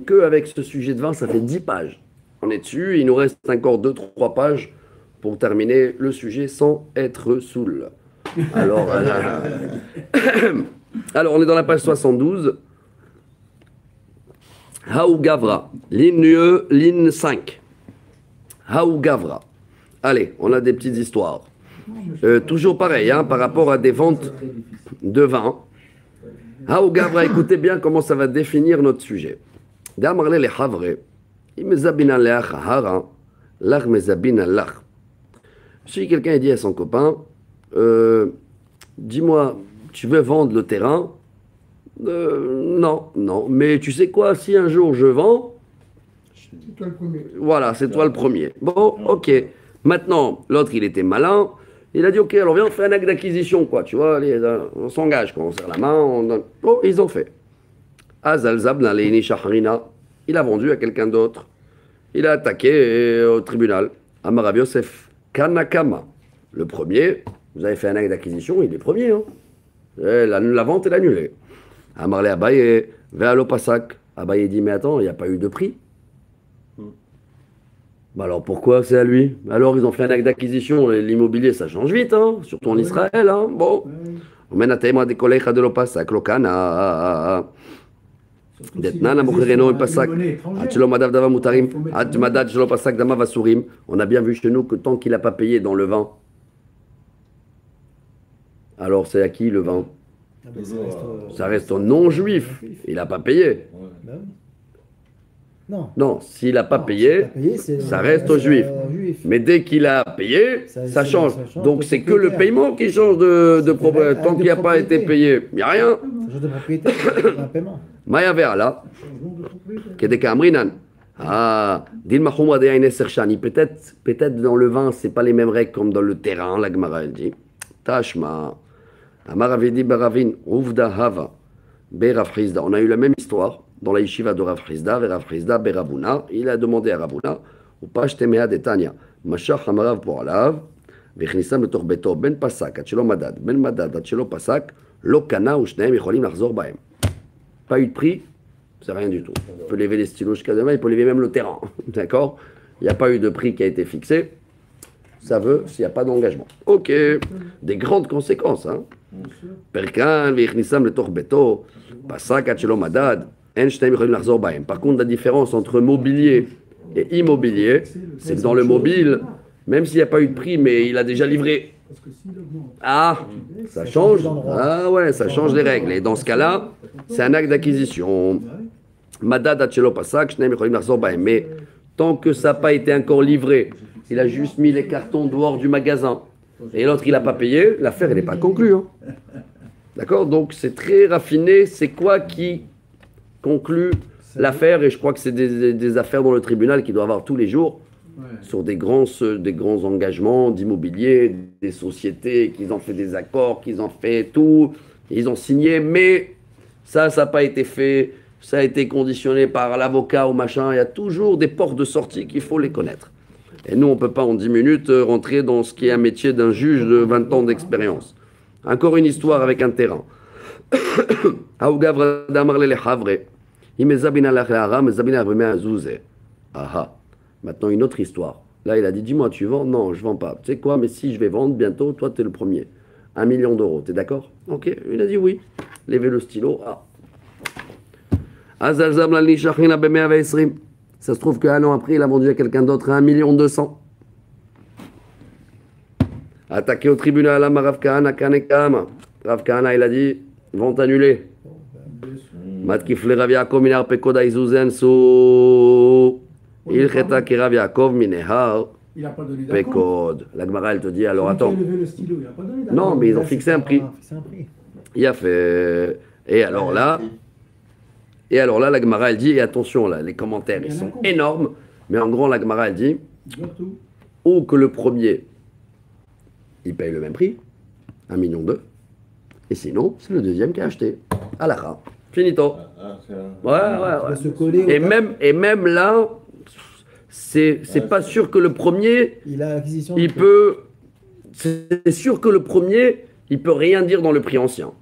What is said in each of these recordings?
que avec ce sujet de vin, ça fait 10 pages. On est dessus, il nous reste encore 2-3 pages pour terminer le sujet sans être saoul. Alors, alors on est dans la page 72. Haou Gavra, ligne 5. Haou Gavra. Allez, on a des petites histoires. Toujours pareil, hein, par rapport à des ventes de vin. Haou Gavra, écoutez bien comment ça va définir notre sujet. D'amarle les havre, imezabina leach hara, lach mezabina lach. Si quelqu'un dit à son copain, dis-moi, tu veux vendre le terrain? Non, mais tu sais quoi, si un jour je vends, c'est toi le premier. Voilà, c'est toi le premier. Bon, ok. Maintenant, l'autre, il était malin. Il a dit, ok, alors viens, on fait un acte d'acquisition, quoi. Tu vois, allez, on s'engage, quoi. On serre la main, on donne. Bon, ils ont fait. Azalzab, il a vendu à quelqu'un d'autre. Il a attaqué au tribunal. Amarav Yosef, Kanakama. Le premier, vous avez fait un acte d'acquisition, il est premier. Hein. La vente est annulée. Amarle Abaye, Vealo Pasak. Abaye dit, mais attends, il n'y a pas eu de prix. Bah alors pourquoi c'est à lui? Alors ils ont fait un acte d'acquisition, l'immobilier ça change vite, hein, surtout en Israël. Hein. Bon. On mène à témoin des collègues de l'Opasak, Lokana. On a bien vu chez nous que tant qu'il n'a pas payé dans le vin, alors c'est à qui le vin? Ça reste au non-juif. Il n'a pas payé. Non, s'il n'a pas payé, ça reste au juif. Mais dès qu'il a payé, ça change. Donc c'est que le paiement qui change de propriété. Tant qu'il n'a pas été payé, il n'y a rien. Ça change de propriété, un paiement. Maya Verla, Kedeka Amrinan. Ah, Dilma Khoumadé Aïne Serchani. Peut-être dans le vin, ce n'est pas les mêmes règles comme dans le terrain, la Gemara elle dit. Tashma. Amaravidi Baravin, Uvda Hava, Berav Hizda. On a eu la même histoire dans la yeshiva de Rav Hizda, Rav Hizda, Beravuna. Il a demandé à Ravuna, ou Pash Temea de Tanya, Mashach Hamarav pour Alav, Vechnissam le Torbeto, Ben Pasak, Achelo Madad, Ben Madad, Achelo Pasak, Lokana ou Shneem, Echolim Nachzor Baem. Pas eu de prix, c'est rien du tout. Il peut lever les stylos jusqu'à demain, il peut lever même le terrain. D'accord? Il n'y a pas eu de prix qui a été fixé. Ça veut s'il n'y a pas d'engagement. Ok, des grandes conséquences. Hein? Perkan, Vechnissam le Torbeto, Pasak, Achelo Madad. Par contre, la différence entre mobilier et immobilier, c'est que dans le mobile, même s'il n'y a pas eu de prix, mais il a déjà livré. Ah, ça change. Ah ouais, ça change les règles. Et dans ce cas-là, c'est un acte d'acquisition. Mais tant que ça n'a pas été encore livré, il a juste mis les cartons dehors du magasin et l'autre il n'a pas payé, l'affaire elle n'est pas conclue. Hein. D'accord? Donc c'est très raffiné. C'est quoi qui conclut l'affaire, et je crois que c'est des affaires dans le tribunal qui doit avoir tous les jours, sur des grands engagements d'immobilier, des sociétés, qu'ils ont fait des accords, qu'ils ont fait tout, ils ont signé, mais ça n'a pas été fait, ça a été conditionné par l'avocat ou machin, il y a toujours des portes de sortie qu'il faut les connaître. Et nous, on ne peut pas en 10 minutes rentrer dans ce qui est un métier d'un juge de 20 ans d'expérience. Encore une histoire avec un terrain. Aha. Maintenant, une autre histoire. Là, il a dit, dis-moi, tu vends? Non, je ne vends pas. Tu sais quoi, mais si je vais vendre bientôt, toi, tu es le premier. 1 million d'euros, tu es d'accord? Ok, il a dit oui. Levez le stylo. Ah. Ça se trouve qu'un an après, il a vendu à quelqu'un d'autre à 1 200 000. Attaqué au tribunal, Rav Kahana, Kanekama. Rav Kahana, il a dit, vente annulée. Matkifle Rav Yaakov minar pekoda izuzen su ilcheta ki Rav Yaakov minehar pekod. La Gemara elle te dit alors attends. Non mais ils ont fixé un prix. Il a fait. Et alors là la Gemara elle dit et attention là les commentaires ils sont énormes mais en gros la Gemara elle dit ou que le premier il paye le même prix 1,2 million et sinon c'est le deuxième qui a acheté à la fin. Finito. Ouais. Et même là, c'est pas sûr que le premier, il peut. C'est sûr que le premier, il peut rien dire dans le prix ancien.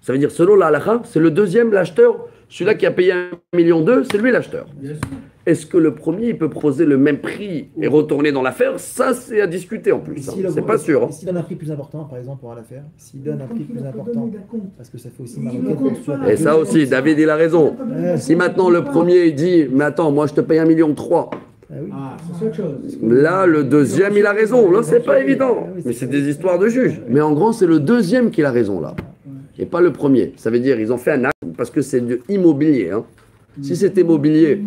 Ça veut dire, selon la halakha, c'est le deuxième, l'acheteur, Celui-là qui a payé 1,2 million, c'est lui l'acheteur. Bien sûr. Est-ce que le premier il peut proposer le même prix et retourner dans l'affaire? Ça, c'est à discuter en plus. C'est pas sûr. S'il donne un prix plus important, par exemple, pour l'affaire, s'il donne un prix plus important, parce que ça fait aussi Il mal ne compte pas. Et ça aussi, David, il a raison. Si maintenant le premier il dit, mais attends, moi je te paye 1,3 million. Ah oui. Ah, c'est autre chose. Là, le deuxième, il a raison. Là, c'est pas évident. Mais c'est des histoires de juges. Mais en gros, c'est le deuxième qui a raison là. Et pas le premier. Ça veut dire ils ont fait un acte parce que c'est de immobilier. Hein. Si c'était immobilier,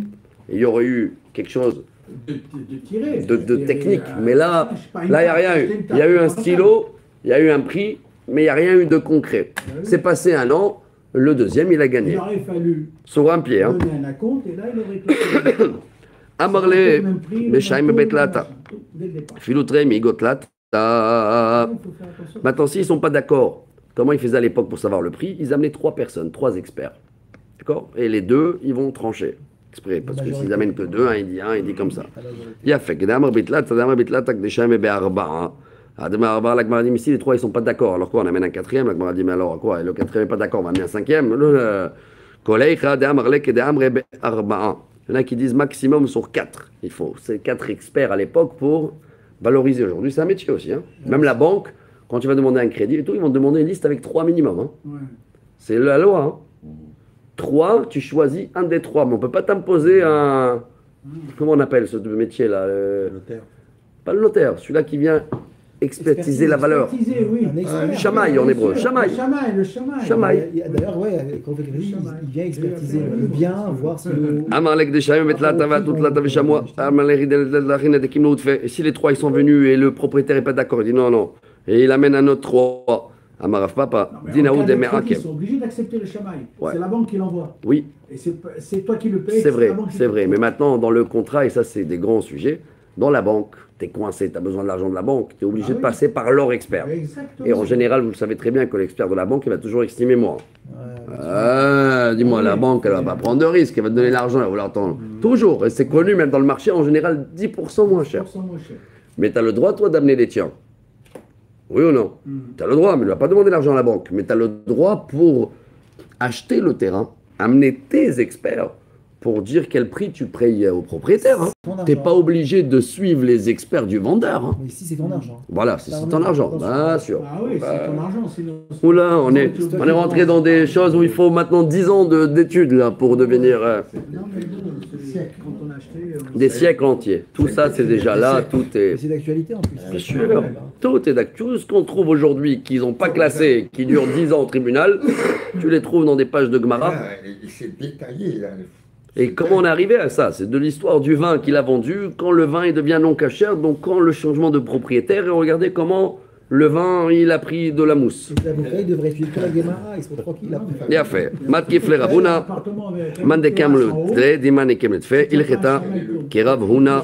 il y aurait eu quelque chose de technique. Mais là, il n'y a rien eu. Il y a eu un stylo, il y a eu un prix, mais il n'y a rien eu de concret. C'est passé un an, le deuxième, il a Il gagné. aurait fallu Sur un pied. Hein. donner un acompte et là, il aurait claqué. Amarle, Beshaim Betlata. Dès le départ. Filoutre, Migotlata. Il faut faire attention. Maintenant, s'ils ne sont pas d'accord, comment ils faisaient à l'époque pour savoir le prix? Ils amenaient 3 personnes, 3 experts. D'accord? Et les deux, ils vont trancher. Exprès. Parce que s'ils amènent que 2, un, il dit comme ça. Il a fait que Damar Bitlat, Takdesham et Be'arba. Ademar la Gemara dit, mais si les 3 ils sont pas d'accord, alors quoi? On amène un 4e, la Gemara dit, mais alors quoi? Et le 4e n'est pas d'accord, on va amener un 5e. Koleïcha, De'amarlek et De'amre Be'arba. Il y en a qui disent maximum sur 4. Il faut. C'est 4 experts à l'époque pour valoriser. Aujourd'hui, c'est un métier aussi. Hein. Même la banque, quand tu vas demander un crédit et tout, ils vont te demander une liste avec 3 minimum. Hein. Ouais. C'est la loi. Hein. 3, tu choisis un des 3. Mais on ne peut pas t'imposer un. Comment on appelle ce métier-là Notaire. Pas le notaire, celui-là qui vient expertiser la valeur. Expertiser, oui. Un expert. Chamaï en hébreu. Chamaï. Le chamaï. Chamaï. D'ailleurs, ouais, quand on fait le crédit, il vient expertiser le bien, voir si le. Amalek des Shaim, mettre la tava, toute la tava chamois. Amalek de la rine de Kimlo fait. Et si les 3 ils sont venus et le propriétaire n'est pas d'accord, il dit non, non. Et il amène un autre 3. Amaraf Papa. Dinaoud et Ils sont obligés d'accepter le chamaï. Ouais. C'est la banque qui l'envoie. Oui, Et c'est toi qui le payes. c'est vrai, la banque qui c'est le vrai. paye. Mais maintenant, dans le contrat, et ça, c'est des grands sujets, dans la banque, tu es coincé, tu as besoin de l'argent de la banque, tu es obligé Ah de oui. passer par leur expert. Exactement. Et en général, vous le savez très bien que l'expert de la banque, il va toujours estimer moi. Ouais, Dis-moi, la banque, elle va pas prendre de risque, elle va te donner l'argent, elle va l'attendre. Toujours, et c'est connu, même dans le marché, en général, 10% moins cher. 10% moins cher. Mais tu as le droit, toi, d'amener les tiens. Oui ou non? Tu as le droit, mais tu ne vas pas demander l'argent à la banque. Mais tu as le droit pour acheter le terrain, amener tes experts pour dire quel prix tu payes au propriétaire. Hein. ton Tu n'es argent. pas obligé de suivre les experts du vendeur. Hein. Mais si c'est ton argent. Voilà, c'est ton argent, bien sûr. Ah oui, c'est ton argent. Sinon, Oula, on est rentré dans des choses où il faut maintenant 10 ans d'études là, pour devenir non, mais bon, quand on a acheté. des siècles entiers. Tout ça, c'est déjà là, tout Et est... c'est d'actualité en plus. Bien sûr, tout est d'actu. Tout ce qu'on trouve aujourd'hui qu'ils n'ont pas classé, qui dure 10 ans au tribunal, tu les trouves dans des pages de Gemara. Ah, c'est détaillé, là. Et comment on est arrivé à ça? C'est de l'histoire du vin qu'il a vendu, quand le vin il devient non cachère, donc quand le changement de propriétaire, et regardez comment le vin il a pris de la mousse. Et l'avocat, il devrait tuer que la Guémara, ils sont tranquilles après. Bien fait. Mat kifle Ravuna, man de kam le tle, diman ekem le tfe, il cheta, ki Rav Huna,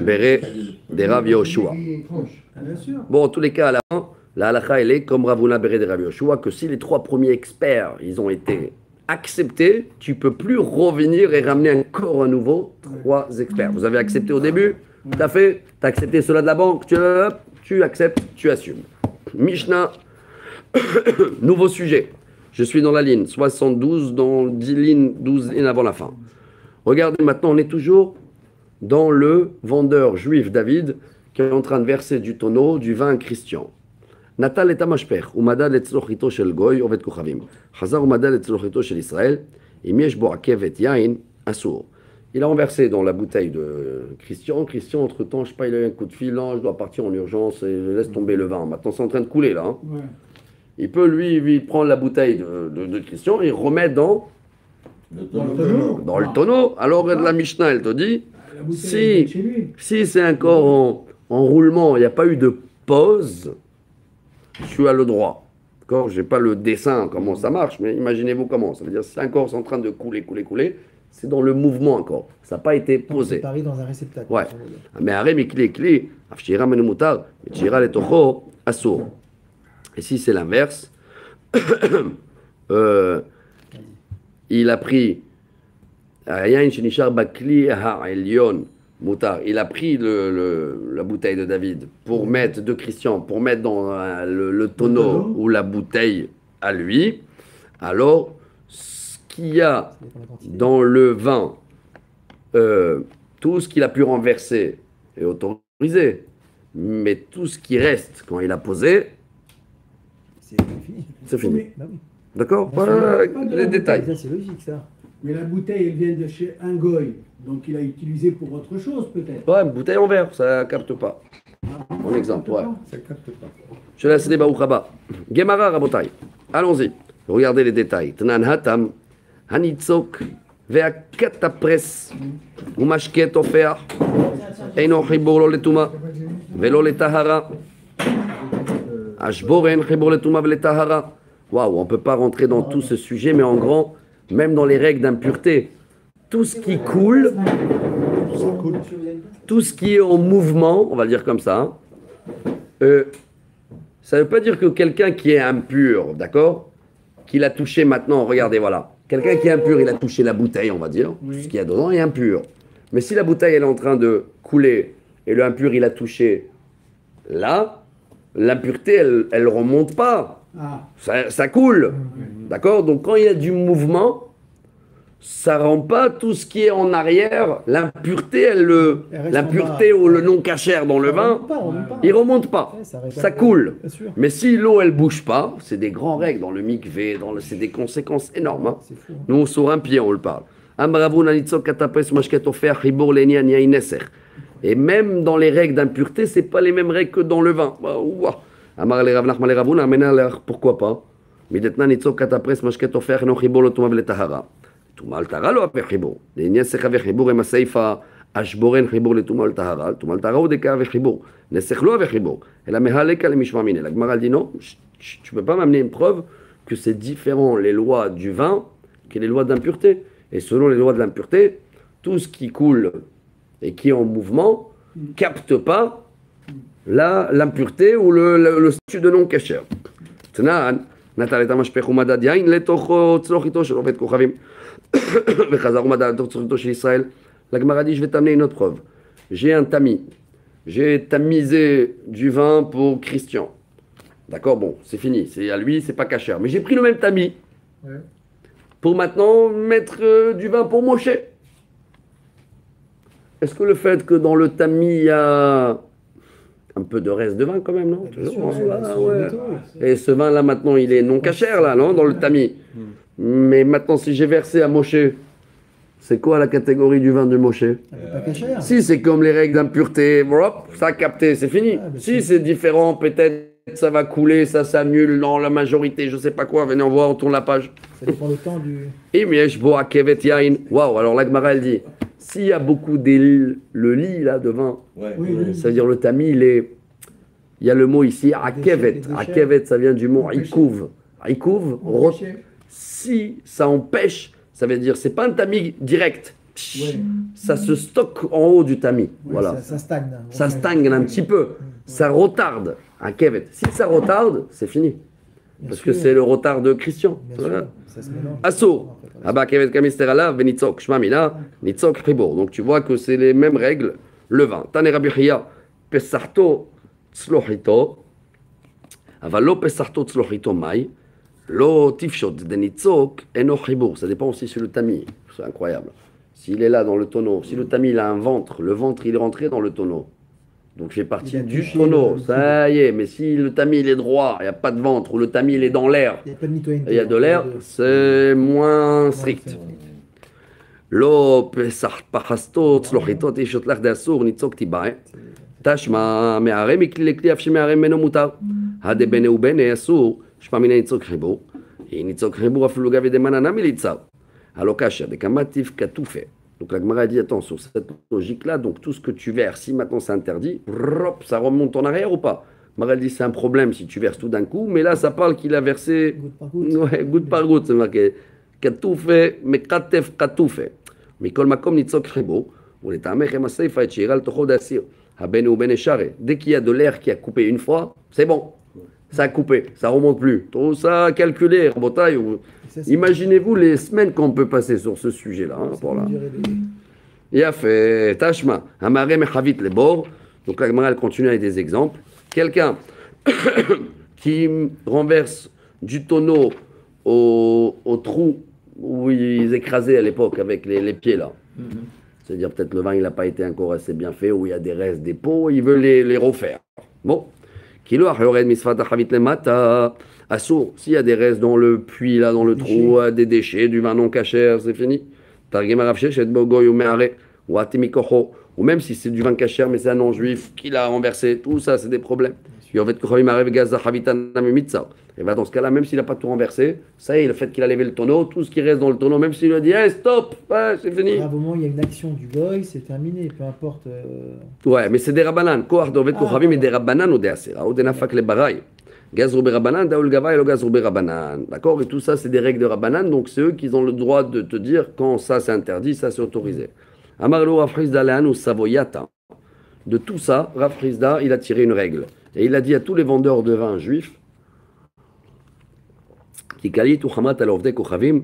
bere, de Rav Yoshua. Bien sûr. Bon, en tous les cas, à la fin, la halakha, elle est comme Rav Huna, bere, de Rav Yoshua, que si les 3 premiers experts, ils ont été acceptés, tu peux plus revenir et ramener encore à nouveau 3 experts. Vous avez accepté au début, tu as fait, tu as accepté cela de la banque, tu acceptes, tu assumes. Mishnah, nouveau sujet. Je suis dans la ligne 72, dans 10 lignes, 12 lignes avant la fin. Regardez maintenant, on est toujours dans le vendeur juif David qui est en train de verser du tonneau du vin Christian. Natal et Amashper, Umada letzlochito shel Goy, Ovet Kochavim. Chazar Umada letzlochito shel Israël, Imiesh bo akev et yain, assour. Il a renversé dans la bouteille de Christian. Christian, entre-temps, je sais pas, il a eu un coup de fil, non, je dois partir en urgence et je laisse tomber le vin. Maintenant, c'est en train de couler là. Hein. Ouais. Il peut, lui prendre la bouteille de Christian et remettre dans le tonneau. Alors, la Mishnah, elle te dit, La bouteille Si. est chez lui. si c'est encore en roulement, il n'y a pas eu de pause, tu as le droit. D'accord? Je n'ai pas le dessin, comment ça marche, mais imaginez-vous comment. Ça veut dire, si encore c'est en train de couler, c'est dans le mouvement encore. Ça n'a pas été posé. Séparé dans un réceptacle. Ouais. Mais arrête, mais clé, afshira menumutar, tira le tocho, assour. Et si c'est l'inverse, il a pris Ayan Shinishar Bakli Ha'elyon Moutar. Il a pris la bouteille de David pour mettre de Christian, pour mettre dans le tonneau ou la bouteille à lui. Alors, ce qu'il y a Ça dépend de la quantité. dans le vin, tout ce qu'il a pu renverser est autorisé, mais tout ce qui reste quand il a posé, C'est fini. c'est fini. Mais, Bah oui. D'accord? Bien Voilà sûr. les détails. Ça, c'est logique, ça. mais la bouteille, elle vient de chez un goy. Donc il a utilisé pour autre chose, peut-être. Ouais, une bouteille en verre, ça capte pas. Mon exemple, ouais. Ça capte pas. Je laisse les Baouchaba. Gemara Rabotai. Allons-y. Regardez les détails. Tnan Hatam, Hanitzok, Veakatapres, Umashket Ofer, Eino Chibur lo letuma, Velo letahara, Ashboren Chibur letuma veletahara. Waouh, on ne peut pas rentrer dans tout ce sujet, mais en grand, même dans les règles d'impureté, tout ce qui coule, tout ce qui est en mouvement, on va le dire comme ça, ça ne veut pas dire que quelqu'un qui est impur, d'accord, qu'il a touché maintenant, regardez, voilà, quelqu'un qui est impur, il a touché la bouteille, on va dire, Oui. ce qu'il y a dedans est impur. Mais si la bouteille elle est en train de couler et le impur il a touché là, l'impureté elle ne remonte pas, Ah, ça coule, d'accord. Donc quand il y a du mouvement, ça rend pas tout ce qui est en arrière, l'impureté, Elle reste l'impureté en bas. ou le non cachère dans le vin, remonte pas. il remonte pas, Ouais, ça répare ça pas. coule. Bien sûr. Mais si l'eau elle bouge pas, c'est des grandes règles dans le mikvé, c'est des conséquences énormes. Hein. C'est fou. Hein. Nous sur un pied on le parle. Et même dans les règles d'impureté, c'est pas les mêmes règles que dans le vin. Pourquoi pas? טומאה על טהרה לא הווה חיבור. לעניין נסך הווה חיבור עם הסיפא אשבורן חיבור לטומאה על טהרה, טומאה על טהרה הוא דקה הווה חיבור. נסך לא הווה חיבור, אלא מהלקה למשמע מיניה. La Gemara dit non, tu peux pas m'amener une preuve que c'est différent les lois du vin que les lois d'impureté. Et selon les lois de l'impureté, tout ce qui coule et qui est en mouvement capte pas l'impureté ou le statut de non-kasher. תנן, נטל את המשפך ומדד יין לתוך צלוחיתו של עובד כוכבים. וחזר ומדד לתוך צלוחיתו של ישראל. La Gemara dit, je vais t'amener une autre preuve. J'ai un tamis. J'ai tamisé du vin pour Christian. D'accord, bon, c'est fini. C'est à lui, c'est pas cachère. Mais j'ai pris le même tamis pour maintenant mettre du vin pour Moshe. Est-ce que le fait que dans le tamis, il y a un peu de reste de vin quand même, non? Bien sûr, Ouais. Et ce vin-là, maintenant, il est non cachère, là, non? Dans le tamis. Mais maintenant, si j'ai versé à Moshe, c'est quoi la catégorie du vin de Moshe? Pas cachère. Si c'est comme les règles d'impureté, hop, ça a capté, c'est fini. Ah, bien Si sûr. c'est différent, peut-être ça va couler, ça s'annule dans la majorité, je sais pas quoi. Venez, on voit, on tourne la page. Ça dépend du temps du. Waouh, alors la Gemara elle dit, s'il y a beaucoup le lit là de vin, Ouais. oui. ça veut dire le tamis, il y a le mot ici, akevet. déchets. Akevet, ça vient du mot ikouv. Ikouv, Empêché. si ça empêche, ça veut dire, c'est pas un tamis direct. Ouais. Ça se stocke en haut du tamis. Voilà. Ça stagne. Ça stagne un petit peu. Ça retarde un kevet. Si ça retarde, c'est fini. Bien Parce sûr. que c'est le retard de Christian. Bien Voilà. sûr. Ça se mélange. Assour. Abba kevet kamister alav, benitzok, shma mina, nitzok chibor. Donc tu vois que c'est les mêmes règles. Le vin. Tane Rabbi Chia, pesarto tzlohito, avalo pesarto tzlohito mai, lo tifshot de nitzok, eno chibor. Ça dépend aussi sur le tamis. C'est incroyable. S'il est là dans le tonneau, si le tamis il a un ventre, le ventre il est rentré dans le tonneau. Donc fait partie Il a du touché tonneau. le- Ça y est, mais si le tamis il est droit, il n'y a pas de ventre, ou le tamis il est dans l'air, Il n'y a pas de mitoyenneté. et il y a de l'air, c'est moins strict. Lo pesach pachasto tzlochito tishot lach d'asur nitzok tibae. Tashma me'arem ikli lekli af sheme'arem meno mutar. Hade bene u bene asur, shma mine nitzok chibur. Et nitzok chibur afilu gavi de manana militza. Alokasha de kamatif katoufe. Donc la Gemara dit, attends, sur cette logique-là, donc tout ce que tu verses, si maintenant c'est interdit, hop, ça remonte en arrière ou pas? Gemara dit, c'est un problème si tu verses tout d'un coup, mais là ça parle qu'il a versé Goutte par goutte. ouais, goutte par goutte, c'est marqué. Katoufe, mekatef katoufe. Mikol makom nitzok chebo, ou les tamech et maseifa et chiral tocho dasir. Habene ou bene share. Dès qu'il y a de l'air qui a coupé une fois, c'est bon. Ça a coupé, ça remonte plus. Tout ça a calculé, Rabotai. Ça, c'est- Imaginez-vous les semaines qu'on peut passer sur ce sujet-là. Hein, c'est pour là. comme dirait les- Il a fait Tashma, Amare Mechavit les bords. Donc la Gemara elle continue avec des exemples. Quelqu'un qui renverse du tonneau au trou où ils écrasaient à l'époque avec les pieds là. C'est-à-dire peut-être le vin il n'a pas été encore assez bien fait, où il y a des restes, des pots, il veut les refaire. Bon. Kilo Assour, s'il y a des restes dans le puits, là, dans le trou, des déchets, du vin non cachère, c'est fini. Ou même si c'est du vin cachère, mais c'est un non-juif qui l'a renversé, tout ça, c'est des problèmes. Et bien dans ce cas-là, même s'il n'a pas tout renversé, ça y est, le fait qu'il a levé le tonneau, tout ce qui reste dans le tonneau, même s'il lui a dit hey, stop, ouais, c'est fini. À un moment, il y a une action du goy, c'est terminé, peu importe. Ouais, mais c'est des rabbanan. Koach dovet kochavim et des rabbanan ou des asera, ou des nafak le baraï. Gazrou rabbanan, daoul gava et le gazrou rabbanan. D'accord. Et tout ça, c'est des règles de rabbanan, donc c'est eux qui ont le droit de te dire quand ça c'est interdit, ça c'est autorisé. Amarlo Rav Hrizda lehan ou savoyata. De tout ça, Rav Hrizda, il a tiré une règle. Et il a dit à tous les vendeurs de vin juifs qui kalit ou hamat al ovdei kochavim,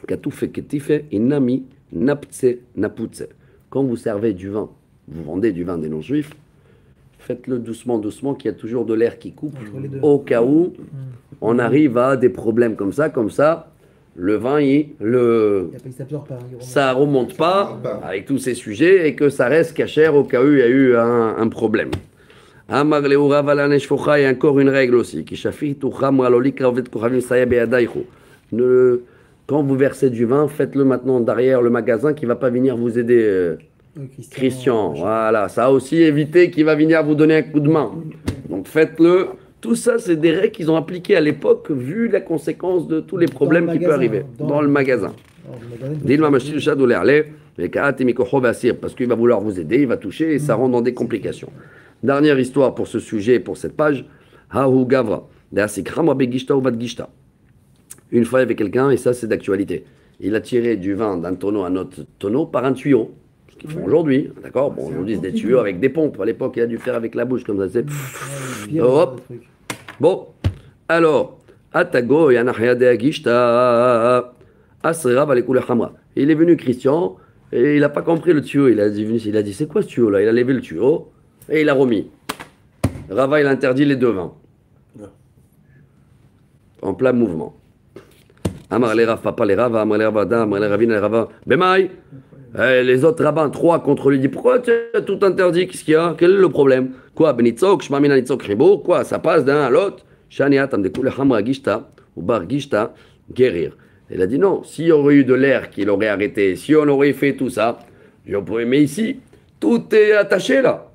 katouf ketife inami naptse naputse. Quand vous servez du vin, vous vendez du vin des non-juifs, faites-le doucement, doucement, qu'il y a toujours de l'air qui coupe, au cas où on arrive à des problèmes comme ça, le vin, ça remonte pas avec tous ces sujets et que ça reste cachère au cas où il y a eu un problème. Amar leura valane shfocha, et encore une règle aussi, qui shafi tucham ralolik ravet kochavim saya be'adaichu. Quand vous versez du vin, faites-le maintenant derrière le magasin qui ne va pas venir vous aider. Christian, voilà, ça a aussi évité qu'il va venir vous donner un coup de main. Donc faites-le. Tout ça, c'est des règles qu'ils ont appliquées à l'époque, vu la conséquence de tous les problèmes qui peuvent arriver dans le magasin. Parce qu'il va vouloir vous aider, il va toucher et ça rentre dans des complications. Dernière histoire pour ce sujet, pour cette page. Une fois, il y avait quelqu'un, et ça c'est d'actualité. Il a tiré du vin d'un tonneau à un autre tonneau par un tuyau. Ce qu'ils font aujourd'hui, d'accord. Bon, aujourd'hui c'est des tuyaux avec des pompes. À l'époque, il a dû faire avec la bouche, comme ça. C'est... Hop. Bon, alors, Atago et Anahya de Agishta, Asra va les couleurs Hamra. Il est venu Christian, et il n'a pas compris le tuyau. Il a dit c'est quoi ce tuyau là? Il a levé le tuyau, et il a remis. Rava, il interdit les deux vins. En plein mouvement. Amar les Rav, papa les Rava, Amar les Ravada, Amar les Ravina, les Rava. Bemaï, les autres rabbins, 3 contre lui, disent pourquoi tu as tout interdit? Qu'est-ce qu'il y a? Quel est le problème? Quoi? Benitzok, Shmamina Nitzok Ribo, quoi? Ça passe d'un à l'autre. Shaniat, Amdekoule Hamra Gishta, ou Bar Gishta, guérir. Il a dit non, s'il y aurait eu de l'air qu'il aurait arrêté, si on aurait fait tout ça, mais ici, tout est attaché là.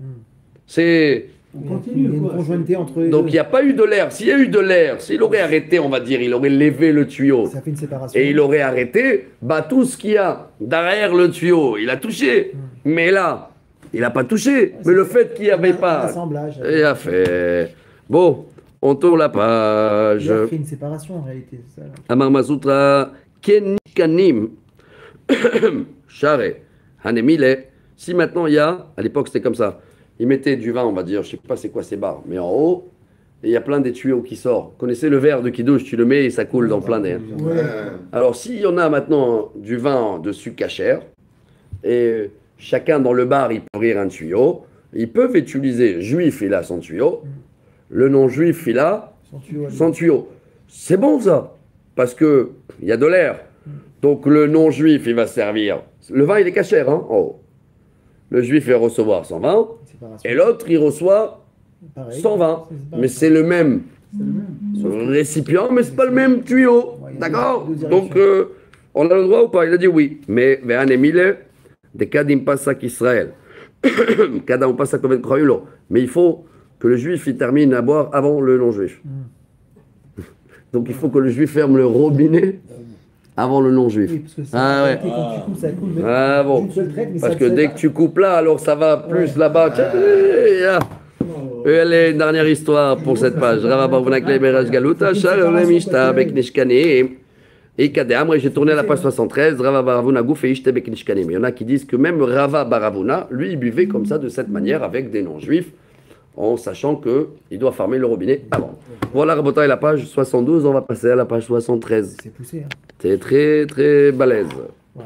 C'est. On continue, il y a une conjointeté entre eux. Donc il n'y a pas eu de l'air. S'il y a eu de l'air, s'il aurait arrêté, on va dire, il aurait levé le tuyau. Ça fait une séparation. Et il aurait arrêté, bah tout ce qu'il y a derrière le tuyau, il a touché. Mais là, il n'a pas touché. Mais le fait qu'il n'y avait pas. Assemblage. Il a fait. Bon, on tourne la page. Il a fait une séparation en réalité. Amar Masutra, Kenikanim, Share, Hanemile. Si maintenant il y a, à l'époque c'était comme ça. Ils mettaient du vin, on va dire, je ne sais pas c'est quoi ces barres, mais en haut, il y a plein des tuyaux qui sortent. Vous connaissez le verre de Kidouche, tu le mets et ça coule dans plein d'air. Ouais. Alors s'il y en a maintenant du vin dessus cachère, et chacun dans le bar, il peut ouvrir un tuyau, ils peuvent utiliser, juif, il a son tuyau, le non-juif, il a son tuyau. C'est bon ça, parce qu'il y a de l'air. Donc le non-juif, il va servir. Le vin, il est cachère, hein, en haut. Le juif va recevoir son vin, et l'autre, il reçoit son vin. Mais c'est le même récipient, mais c'est pas le même tuyau. D'accord? Donc, on a le droit ou pas? Il a dit oui. Mais, mais il faut que le juif il termine à boire avant le non-juif. Donc, il faut que le juif ferme le robinet avant le non-juif. Oui, parce que ah ouais. Quand tu coupes, ça coule. Ah bon. Parce que dès que tu coupes là, alors ça va plus là-bas. Allez, une dernière histoire pour cette page. J'ai tourné à la page 73. Il y en a qui disent que même Rava Baravuna, lui, il buvait comme ça, de cette manière, avec des non-juifs, en sachant qu'il doit fermer le robinet avant. Voilà, Rabotai, la page 72. On va passer à la page 73. C'est poussé. Hein. C'est très, très balèze. Ouais.